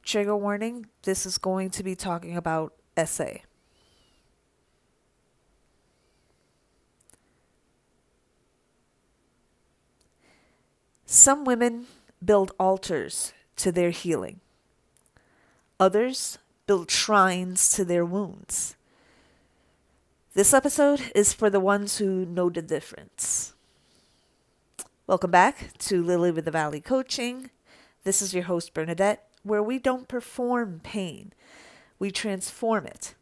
trigger warning, this is going to be talking about SA. Some women build altars to their healing. Others build shrines to their wounds. This episode is for the ones who know the difference. Welcome back to Lily with the Valley Coaching. This is your host, Bernadette, where we don't perform pain, we transform it.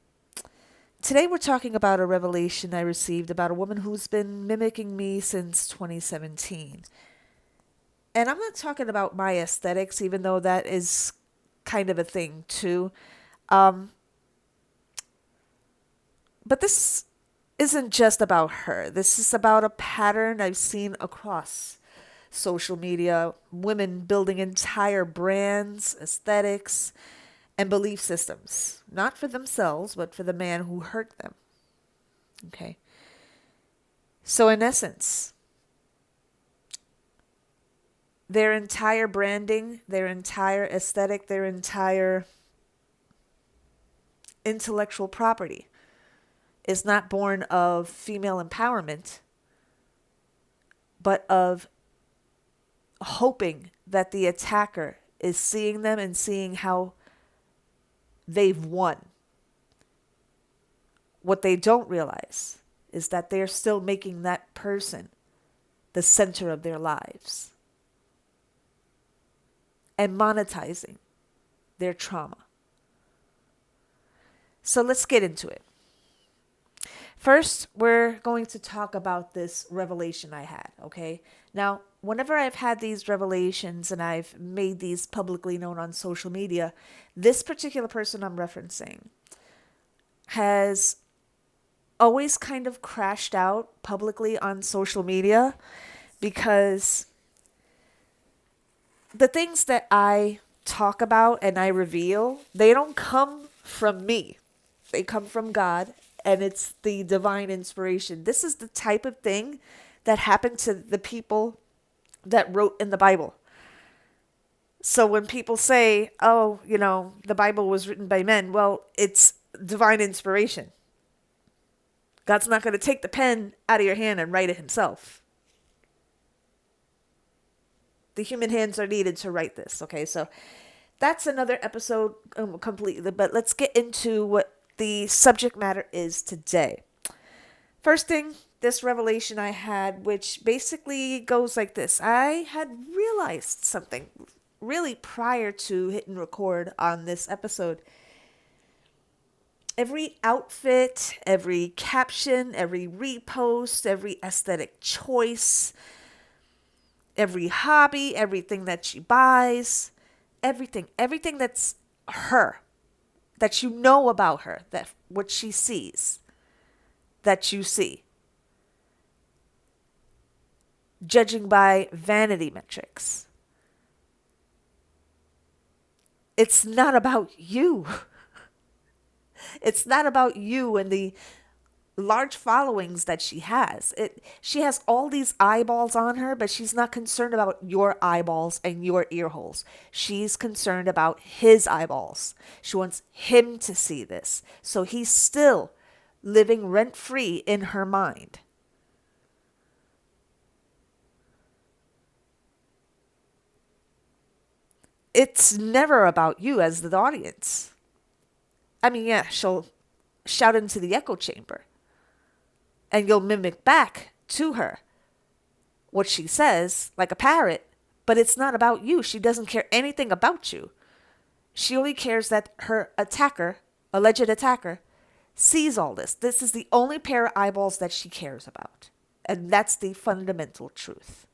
Today we're talking about a revelation I received about a woman who's been mimicking me since 2017. And I'm not talking about my aesthetics, even though that is kind of a thing too. But this isn't just about her. This is about a pattern I've seen across social media. Women building entire brands, aesthetics, and belief systems. Not for themselves, but for the man who hurt them. Okay. So in essence, their entire branding, their entire aesthetic, their entire intellectual property is not born of female empowerment, but of hoping that the attacker is seeing them and seeing how they've won. What they don't realize is that they're still making that person the center of their lives and monetizing their trauma. So let's get into it. First, we're going to talk about this revelation I had, okay? Now, whenever I've had these revelations and I've made these publicly known on social media, this particular person I'm referencing has always kind of crashed out publicly on social media because the things that I talk about and I reveal, they don't come from me. They come from God, and it's the divine inspiration. This is the type of thing that happened to the people that wrote in the Bible. So when people say, oh, the Bible was written by men, well, it's divine inspiration. God's not going to take the pen out of your hand and write it himself. The human hands are needed to write this. Okay, so that's another episode completely. But let's get into what the subject matter is today. First thing, this revelation I had, which basically goes like this. I had realized something really prior to hitting record on this episode. Every outfit, every caption, every repost, every aesthetic choice, every hobby, everything that she buys, everything that's her, that you know about her, that what she sees, that you see. Judging by vanity metrics. It's not about you. It's not about you and the large followings that she has. She has all these eyeballs on her, but she's not concerned about your eyeballs and your ear holes. She's concerned about his eyeballs. She wants him to see this. So he's still living rent-free in her mind. It's never about you as the audience. I mean, yeah, she'll shout into the echo chamber. And you'll mimic back to her what she says, like a parrot, but it's not about you. She doesn't care anything about you. She only cares that her attacker, alleged attacker, sees all this. This is the only pair of eyeballs that she cares about. And that's the fundamental truth.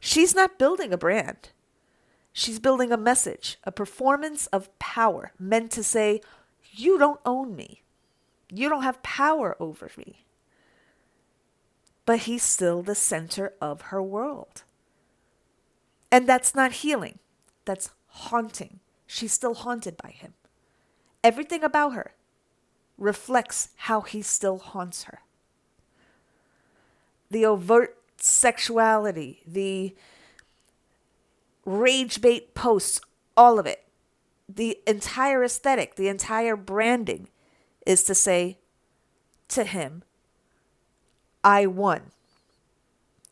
She's not building a brand. She's building a message, a performance of power meant to say, you don't own me. You don't have power over me. But he's still the center of her world. And that's not healing. That's haunting. She's still haunted by him. Everything about her reflects how he still haunts her. The overt sexuality, the rage bait posts, all of it. The entire aesthetic, the entire branding is to say to him, I won.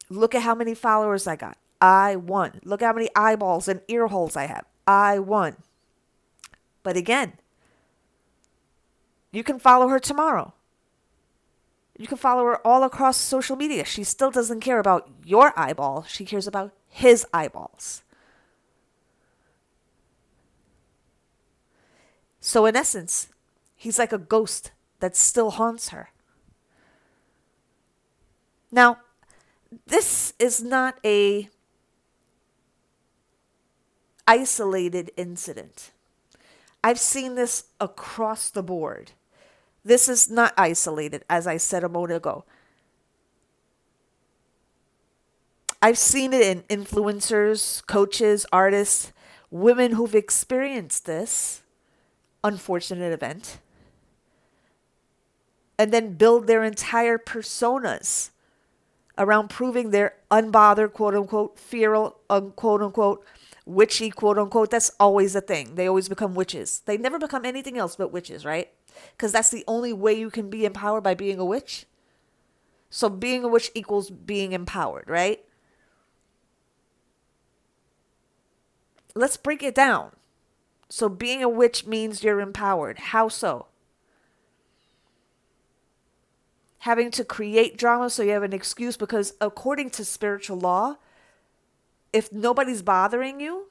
Look at how many followers I got. I won. Look how many eyeballs and ear holes I have. I won. But again, you can follow her tomorrow. You can follow her all across social media. She still doesn't care about your eyeball. She cares about his eyeballs. So in essence, he's like a ghost that still haunts her. Now, this is not a isolated incident. I've seen this across the board. This is not isolated, as I said a moment ago. I've seen it in influencers, coaches, artists, women who've experienced this unfortunate event and then build their entire personas around proving they're unbothered, quote unquote, feral, quote unquote, witchy, quote unquote. That's always a thing. They always become witches. They never become anything else but witches, right? Because that's the only way you can be empowered, by being a witch. So being a witch equals being empowered, right? Let's break it down. So being a witch means you're empowered. How so? Having to create drama so you have an excuse, because according to spiritual law, if nobody's bothering you,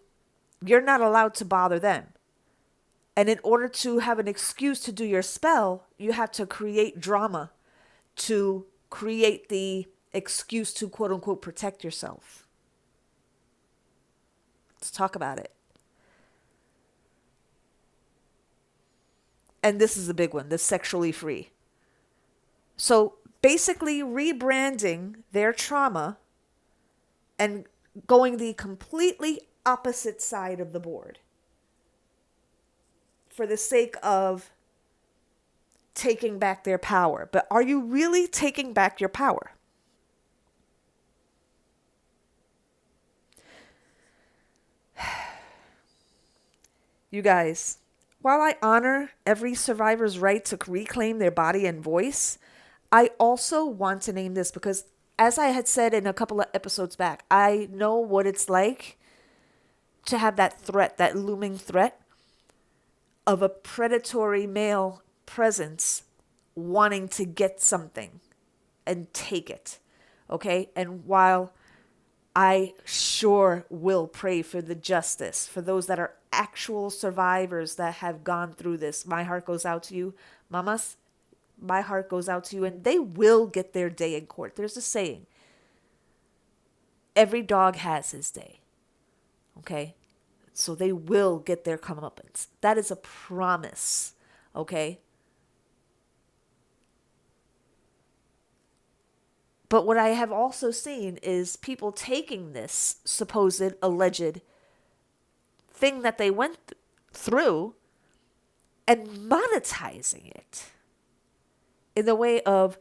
you're not allowed to bother them. And in order to have an excuse to do your spell, you have to create drama to create the excuse to, quote unquote, protect yourself. Let's talk about it. And this is a big one, the sexually free. So basically rebranding their trauma and going the completely opposite side of the board for the sake of taking back their power. But are you really taking back your power? You guys, while I honor every survivor's right to reclaim their body and voice, I also want to name this because, as I had said in a couple of episodes back, I know what it's like to have that threat, that looming threat of a predatory male presence wanting to get something and take it. Okay? And while I sure will pray for the justice for those that are actual survivors that have gone through this, my heart goes out to you, mamas. My heart goes out to you, and they will get their day in court. There's a saying, every dog has his day. Okay? So they will get their comeuppance. That is a promise. Okay? But what I have also seen is people taking this supposed alleged thing that they went through and monetizing it in the way of,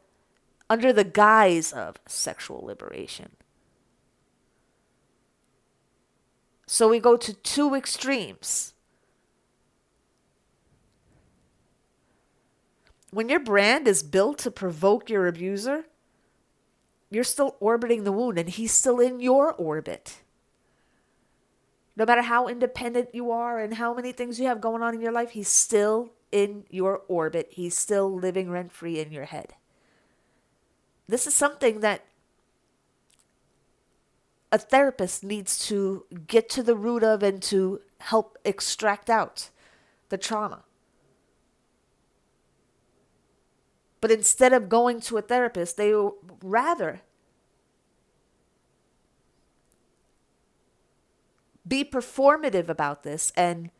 under the guise of sexual liberation. So we go to two extremes. When your brand is built to provoke your abuser, you're still orbiting the wound and he's still in your orbit. No matter how independent you are and how many things you have going on in your life, he's still in your orbit. He's still living rent-free in your head. This is something that a therapist needs to get to the root of and to help extract out the trauma. But instead of going to a therapist, they rather be performative about this, and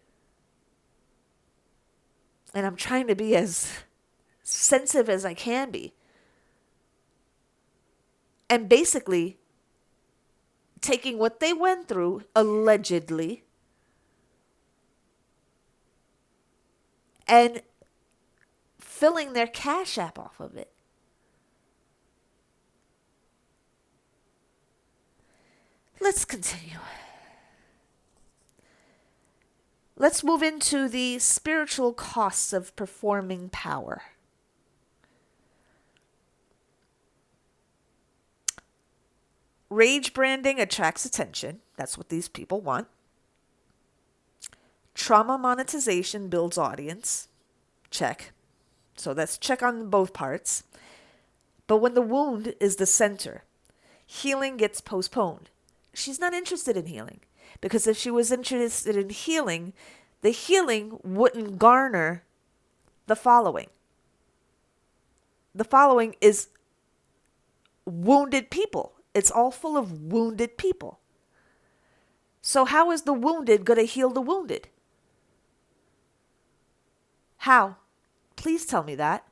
I'm trying to be as sensitive as I can be. And basically taking what they went through, allegedly, and filling their Cash App off of it. Let's continue. Let's move into the spiritual costs of performing power. Rage branding attracts attention. That's what these people want. Trauma monetization builds audience. Check. So let's check on both parts. But when the wound is the center, healing gets postponed. She's not interested in healing, because if she was interested in healing, the healing wouldn't garner the following. The following is wounded people. It's all full of wounded people. So how is the wounded going to heal the wounded? How? Please tell me that.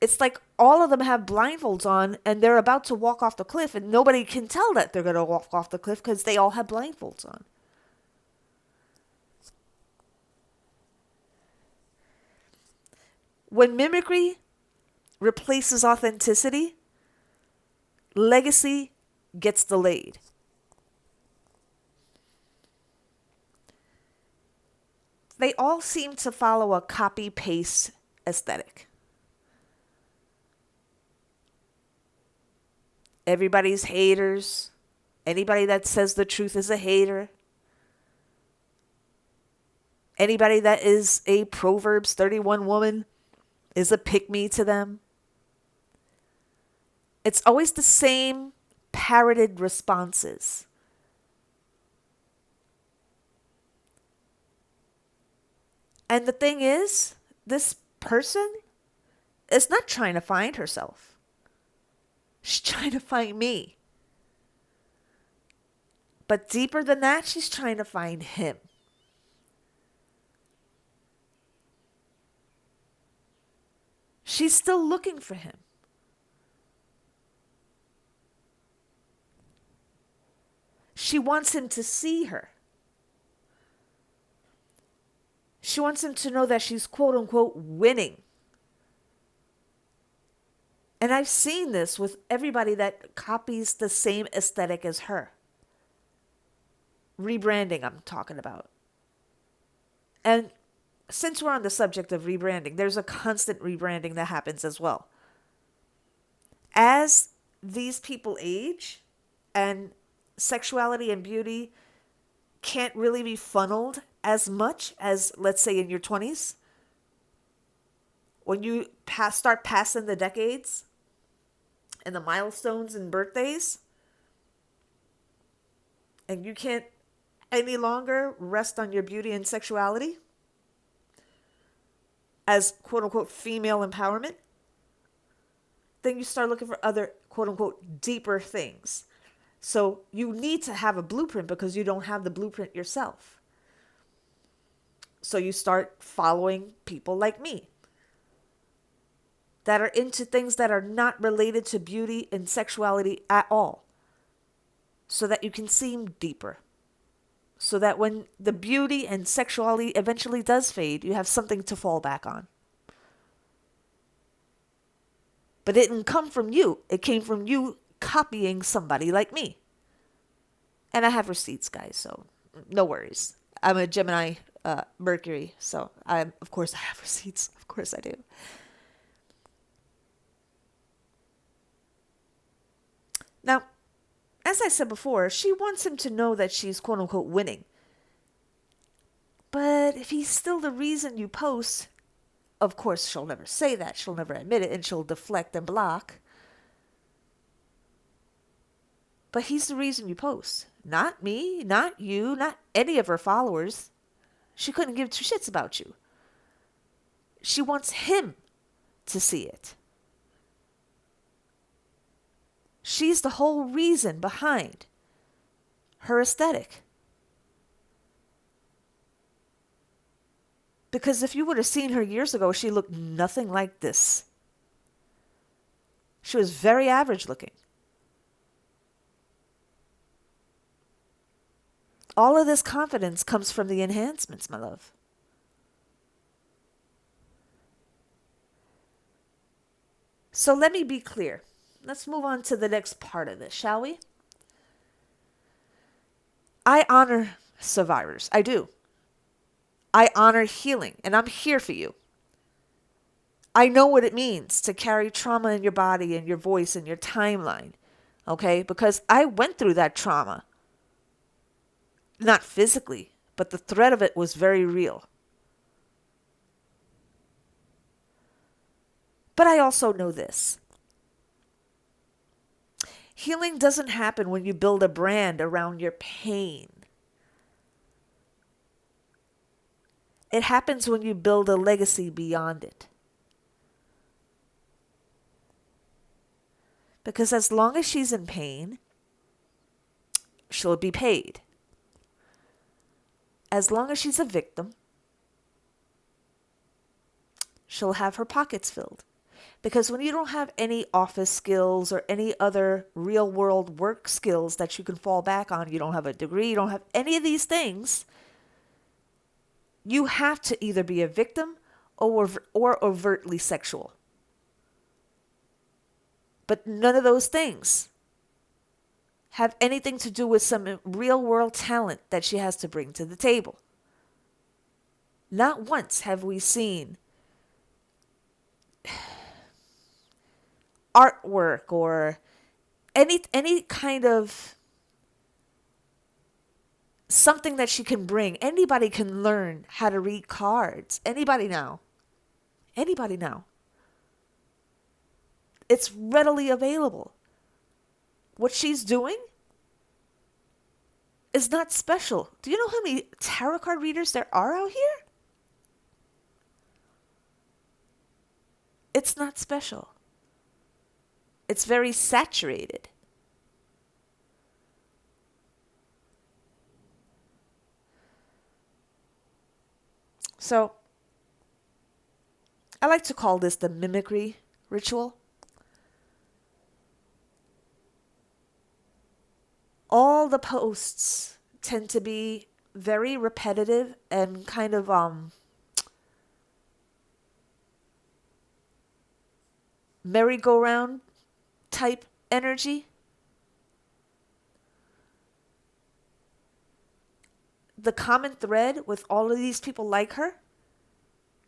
It's like all of them have blindfolds on and they're about to walk off the cliff, and nobody can tell that they're going to walk off the cliff because they all have blindfolds on. When mimicry replaces authenticity, legacy gets delayed. They all seem to follow a copy-paste aesthetic. Everybody's haters. Anybody that says the truth is a hater. Anybody that is a Proverbs 31 woman is a pick-me to them. It's always the same parroted responses. And the thing is, this person is not trying to find herself. She's trying to find me. But deeper than that, she's trying to find him. She's still looking for him. She wants him to see her. She wants him to know that she's quote unquote winning. And I've seen this with everybody that copies the same aesthetic as her. Rebranding, I'm talking about. And since we're on the subject of rebranding, there's a constant rebranding that happens as well. As these people age and sexuality and beauty can't really be funneled as much as, let's say, in your 20s, when you start passing the decades and the milestones and birthdays, and you can't any longer rest on your beauty and sexuality as quote-unquote female empowerment, then you start looking for other quote-unquote deeper things. So you need to have a blueprint because you don't have the blueprint yourself. So you start following people like me that are into things that are not related to beauty and sexuality at all, so that you can seem deeper. So that when the beauty and sexuality eventually does fade, you have something to fall back on. But it didn't come from you. It came from you copying somebody like me. And I have receipts, guys, so no worries. I'm a Gemini Mercury, so of course I have receipts. Of course I do. Now, as I said before, she wants him to know that she's quote-unquote winning. But if he's still the reason you post, of course she'll never say that. She'll never admit it, and she'll deflect and block. But he's the reason you post. Not me, not you, not any of her followers. She couldn't give two shits about you. She wants him to see it. She's the whole reason behind her aesthetic. Because if you would have seen her years ago, she looked nothing like this. She was very average looking. All of this confidence comes from the enhancements, my love. So let me be clear. Let's move on to the next part of this, shall we? I honor survivors. I do. I honor healing, and I'm here for you. I know what it means to carry trauma in your body and your voice and your timeline, okay? Because I went through that trauma. Not physically, but the threat of it was very real. But I also know this. Healing doesn't happen when you build a brand around your pain. It happens when you build a legacy beyond it. Because as long as she's in pain, she'll be paid. As long as she's a victim, she'll have her pockets filled. Because when you don't have any office skills or any other real world work skills that you can fall back on, you don't have a degree, you don't have any of these things, you have to either be a victim or overtly sexual. But none of those things have anything to do with some real world talent that she has to bring to the table. Not once have we seen artwork or any kind of something that she can bring. Anybody can learn how to read cards. Anybody now. Anybody now. It's readily available. What she's doing is not special. Do you know how many tarot card readers there are out here? It's not special. It's very saturated. So, I like to call this the mimicry ritual. All the posts tend to be very repetitive and kind of merry-go-round type energy. The common thread with all of these people like her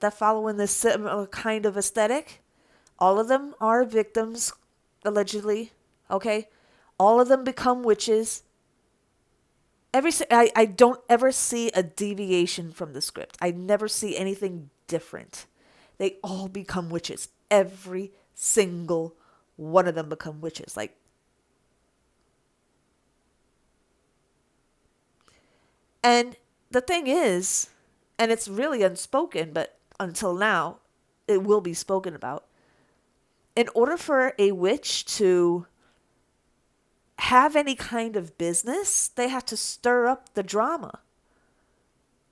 that follow in this similar kind of aesthetic, all of them are victims, allegedly, okay? All of them become witches. I don't ever see a deviation from the script. I never see anything different. They all become witches. Every single one of them become witches. Like, and the thing is, and it's really unspoken, but until now, it will be spoken about. In order for a witch to have any kind of business, they have to stir up the drama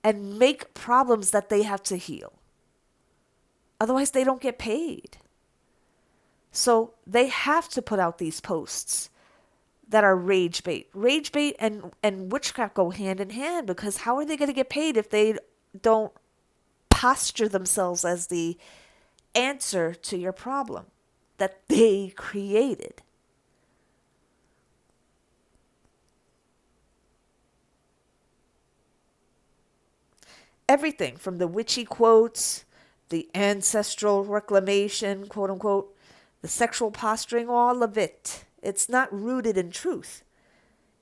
and make problems that they have to heal. Otherwise, they don't get paid. So they have to put out these posts that are rage bait. Rage bait and witchcraft go hand in hand, because how are they going to get paid if they don't posture themselves as the answer to your problem that they created? Everything from the witchy quotes, the ancestral reclamation, quote unquote, the sexual posturing, all of it. It's not rooted in truth.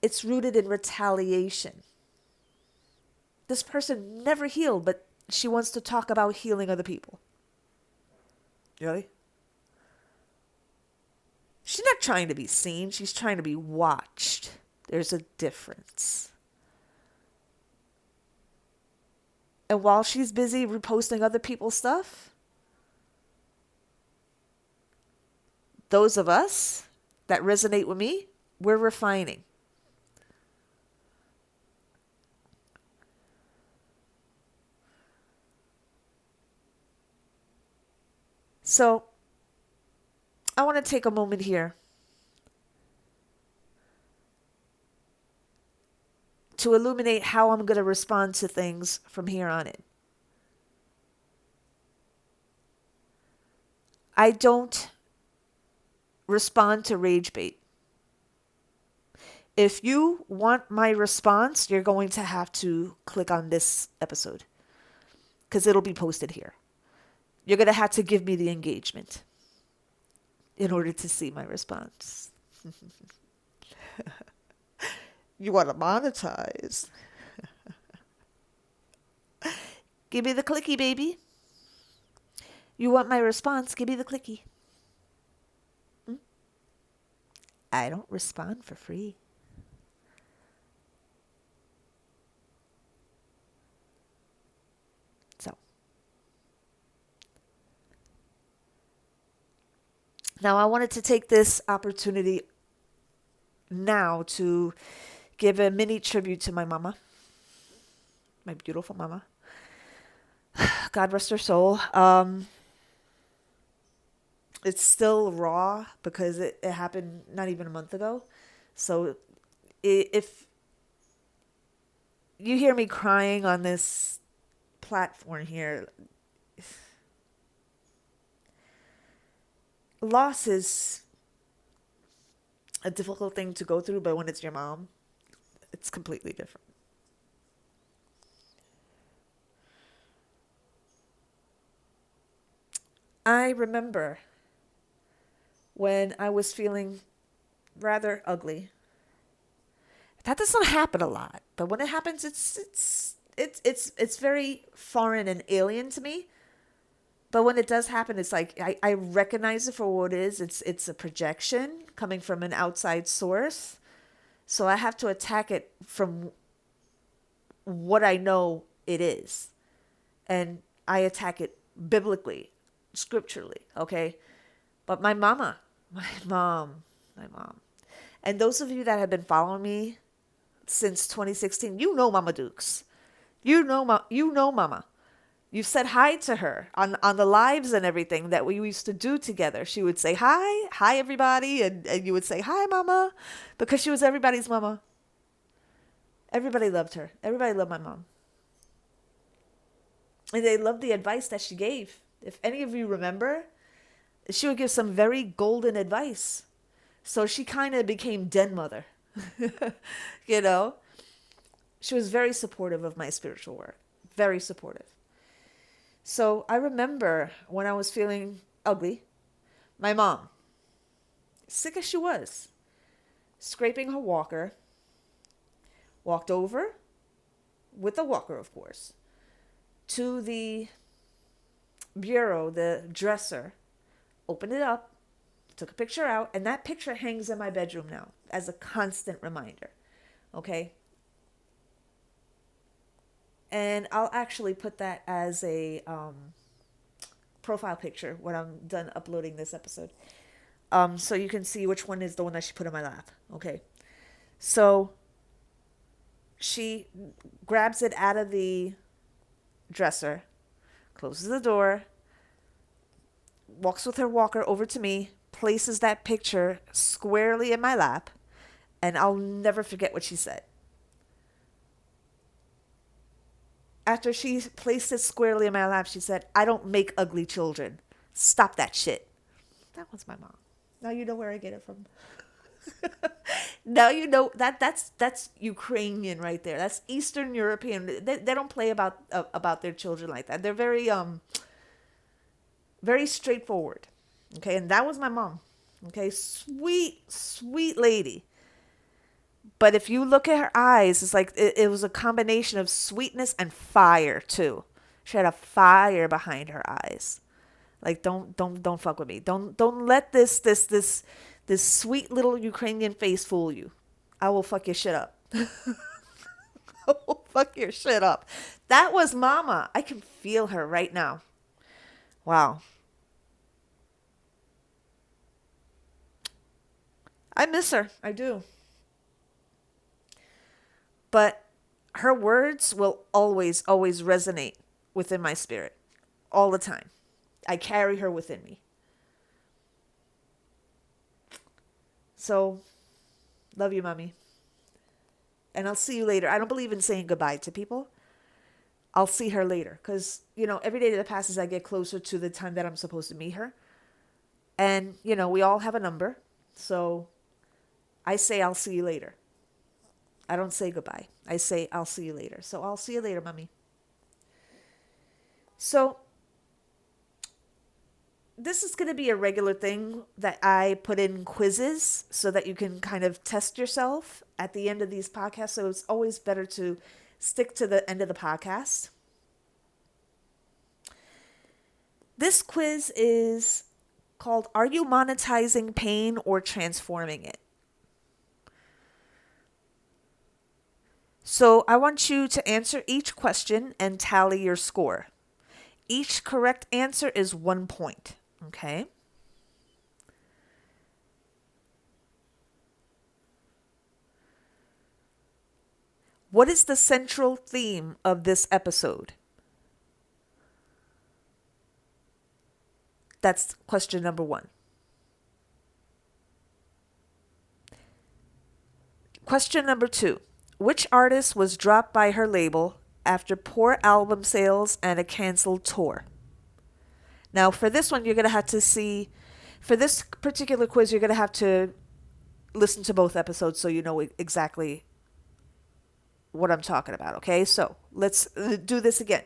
It's rooted in retaliation. This person never healed, but she wants to talk about healing other people. Really? She's not trying to be seen. She's trying to be watched. There's a difference. And while she's busy reposting other people's stuff, those of us that resonate with me, we're refining. So, I want to take a moment here to illuminate how I'm going to respond to things from here on in. I don't respond to rage bait. If you want my response, you're going to have to click on this episode because it'll be posted here. You're going to have to give me the engagement in order to see my response. You want to monetize? Give me the clicky, baby. You want my response? Give me the clicky. I don't respond for free. So, now I wanted to take this opportunity now to give a mini tribute to my mama, my beautiful mama. God rest her soul. It's still raw because it happened not even a month ago. So if you hear me crying on this platform here, loss is a difficult thing to go through, but when it's your mom, it's completely different. I remember when I was feeling rather ugly. That doesn't happen a lot, but when it happens, it's very foreign and alien to me. But when it does happen, it's like I recognize it for what it is. It's a projection coming from an outside source. So I have to attack it from what I know it is. And I attack it biblically, scripturally, okay? But my mama, my mom. And those of you that have been following me since 2016, you know Mama Dukes. You know Mama. You've said hi to her on the lives and everything that we used to do together. She would say, hi everybody. And you would say, hi, Mama, because she was everybody's mama. Everybody loved her. Everybody loved my mom. And they loved the advice that she gave. If any of you remember, she would give some very golden advice. So she kind of became den mother. You know? She was very supportive of my spiritual work. Very supportive. So I remember when I was feeling ugly, my mom, sick as she was, scraping her walker, walked over, with the walker of course, to the bureau, the dresser, opened it up, took a picture out, and that picture hangs in my bedroom now as a constant reminder. Okay? And I'll actually put that as a profile picture when I'm done uploading this episode. So you can see which one is the one that she put in my lap. Okay. So she grabs it out of the dresser, closes the door, walks with her walker over to me, places that picture squarely in my lap, and I'll never forget what she said. After she placed it squarely in my lap, she said, I don't make ugly children. Stop that shit. That was my mom. Now you know where I get it from. Now you know that's Ukrainian right there. That's Eastern European. They don't play about their children like that. They're very straightforward. Okay, and that was my mom. Okay, sweet lady. But if you look at her eyes, it's like it was a combination of sweetness and fire too. She had a fire behind her eyes. Like don't fuck with me. Don't let this sweet little Ukrainian face fool you. I will fuck your shit up. I will fuck your shit up. That was Mama. I can feel her right now. Wow. I miss her. I do. But her words will always resonate within my spirit. All the time. I carry her within me. So, love you, Mommy. And I'll see you later. I don't believe in saying goodbye to people. I'll see her later. Because, every day that passes, I get closer to the time that I'm supposed to meet her. And, we all have a number. So, I say I'll see you later. I don't say goodbye. I say I'll see you later. So I'll see you later, mommy. So this is going to be a regular thing that I put in quizzes so that you can kind of test yourself at the end of these podcasts. So it's always better to stick to the end of the podcast. This quiz is called Are You Monetizing Pain or Transforming It? So I want you to answer each question and tally your score. Each correct answer is 1 point. Okay? What is the central theme of this episode? That's question number 1. Question number 2. Which artist was dropped by her label after poor album sales and a canceled tour? Now, for this one, you're going to have to see, for this particular quiz, you're going to have to listen to both episodes so you know exactly what I'm talking about, okay? So let's do this again.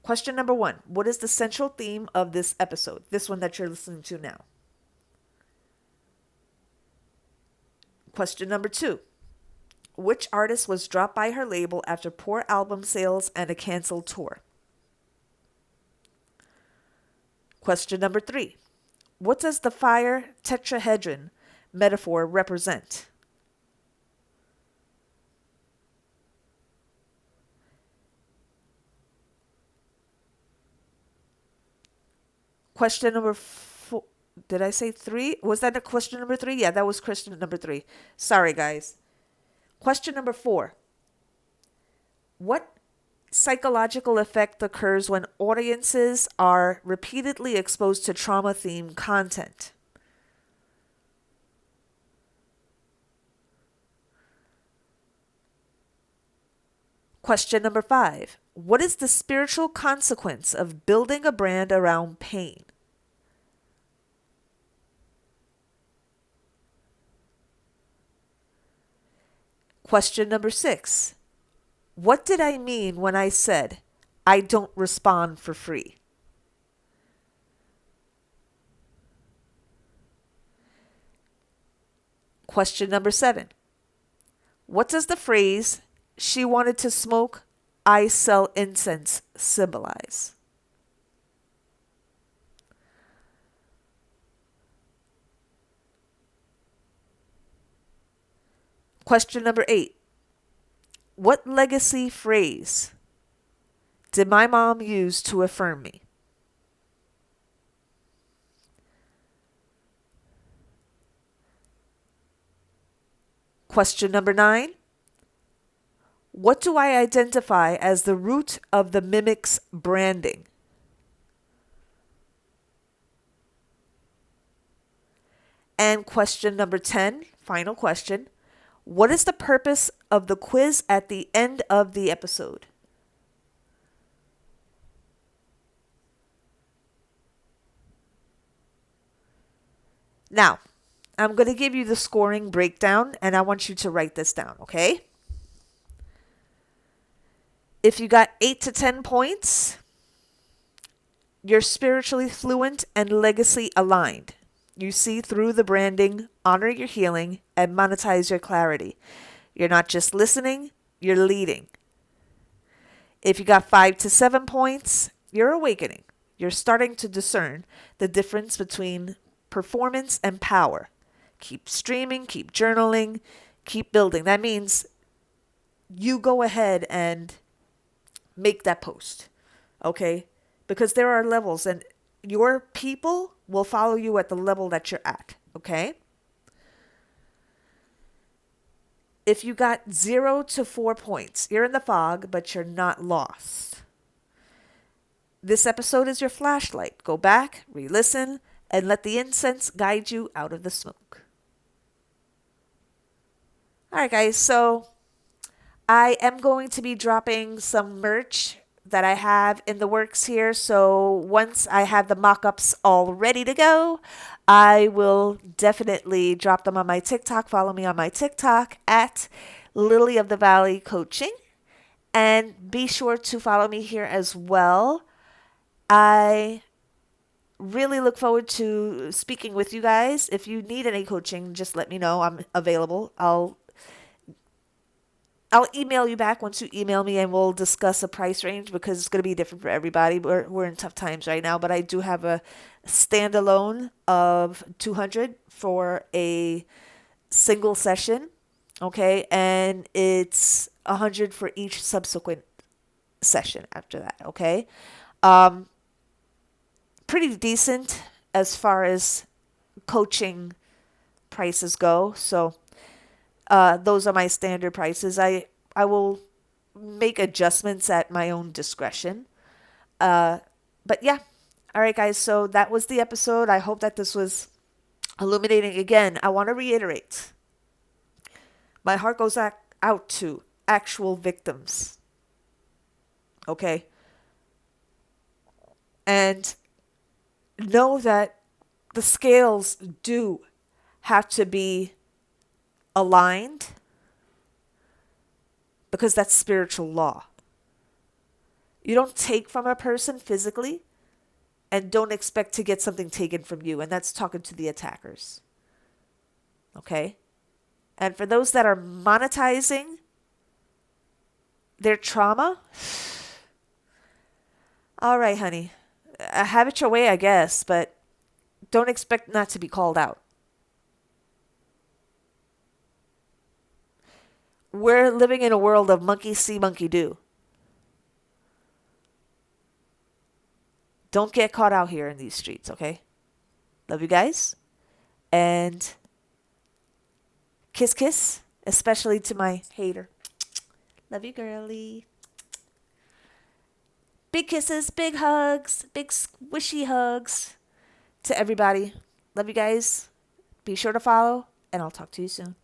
Question number 1. What is the central theme of this episode? This one that you're listening to now. Question number 2. Which artist was dropped by her label after poor album sales and a canceled tour? Question number 3. What does the fire tetrahedron metaphor represent? Question number 4. Did I say 3? Was that a question number 3? Yeah, that was question number 3. Sorry, guys. Question number 4. What psychological effect occurs when audiences are repeatedly exposed to trauma-themed content? Question number 5. What is the spiritual consequence of building a brand around pain? Question number 6. What did I mean when I said, I don't respond for free? Question number 7. What does the phrase, she wanted to smoke, I sell incense, symbolize? Question number 8. What legacy phrase did my mom use to affirm me? Question number 9. What do I identify as the root of the mimic's branding? And question number 10, final question. What is the purpose of the quiz at the end of the episode? Now, I'm going to give you the scoring breakdown, and I want you to write this down, okay? If you got 8 to 10 points, you're spiritually fluent and legacy aligned. You see through the branding, honor your healing, and monetize your clarity. You're not just listening, you're leading. If you got 5 to 7 points, you're awakening. You're starting to discern the difference between performance and power. Keep streaming, keep journaling, keep building. That means you go ahead and make that post, okay? Because there are levels, and your people will follow you at the level that you're at, okay? If you got 0 to 4 points, you're in the fog, but you're not lost. This episode is your flashlight. Go back, re-listen, and let the incense guide you out of the smoke. All right, guys, so I am going to be dropping some merch that I have in the works here. So once I have the mock-ups all ready to go, I will definitely drop them on my TikTok. Follow me on my TikTok at Lily of the Valley Coaching. And be sure to follow me here as well. I really look forward to speaking with you guys. If you need any coaching, just let me know. I'm available. I'll email you back once you email me, and we'll discuss a price range because it's going to be different for everybody. We're in tough times right now, but I do have a standalone of 200 for a single session, okay? And it's 100 for each subsequent session after that, okay? Um, Pretty decent as far as coaching prices go. So those are my standard prices. I will make adjustments at my own discretion. But yeah. All right, guys. So that was the episode. I hope that this was illuminating. Again, I want to reiterate my heart goes out to actual victims. Okay. And know that the scales do have to be aligned because that's spiritual law. You don't take from a person physically and don't expect to get something taken from you. And that's talking to the attackers. Okay? And for those that are monetizing their trauma, all right, honey, have it your way, I guess, but don't expect not to be called out. We're living in a world of monkey see, monkey do. Don't get caught out here in these streets, okay? Love you guys. And kiss, kiss, especially to my hater. Love you, girly. Big kisses, big hugs, big squishy hugs to everybody. Love you guys. Be sure to follow, and I'll talk to you soon.